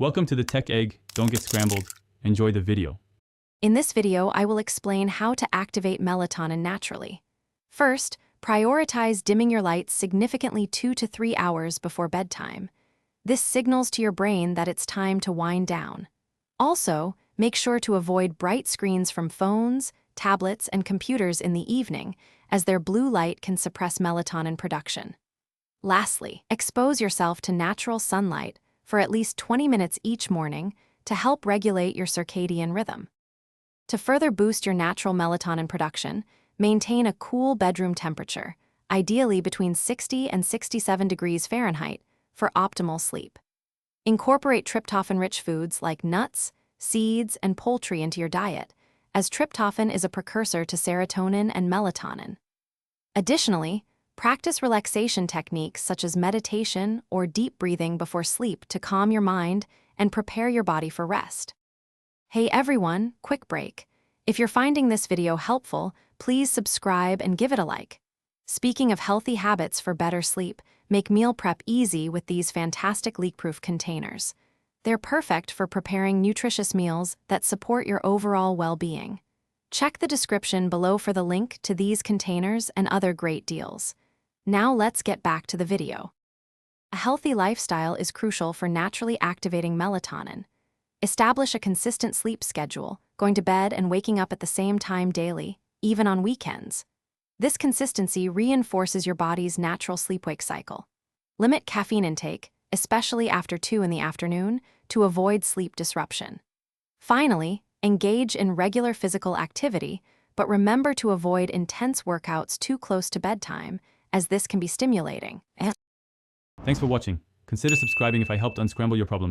Welcome to the Tech Egg. Don't get scrambled. Enjoy the video. In this video, I will explain how to activate melatonin naturally. First, prioritize dimming your lights significantly 2 to 3 hours before bedtime. This signals to your brain that it's time to wind down. Also, make sure to avoid bright screens from phones, tablets, and computers in the evening, as their blue light can suppress melatonin production. Lastly, expose yourself to natural sunlight for at least 20 minutes each morning to help regulate your circadian rhythm. To further boost your natural melatonin production, maintain a cool bedroom temperature, ideally between 60 and 67 degrees Fahrenheit, for optimal sleep. Incorporate tryptophan-rich foods like nuts, seeds, and poultry into your diet, as tryptophan is a precursor to serotonin and melatonin. Additionally, practice relaxation techniques such as meditation or deep breathing before sleep to calm your mind and prepare your body for rest. Hey everyone, quick break. If you're finding this video helpful, please subscribe and give it a like. Speaking of healthy habits for better sleep, make meal prep easy with these fantastic leak-proof containers. They're perfect for preparing nutritious meals that support your overall well-being. Check the description below for the link to these containers and other great deals. Now let's get back to the video. A healthy lifestyle is crucial for naturally activating melatonin. Establish a consistent sleep schedule, going to bed and waking up at the same time daily, even on weekends. This consistency reinforces your body's natural sleep-wake cycle. Limit caffeine intake, especially after 2 in the afternoon, to avoid sleep disruption. Finally, engage in regular physical activity, but remember to avoid intense workouts too close to bedtime, as this can be stimulating. Thanks for watching. Consider subscribing if I helped unscramble your problems.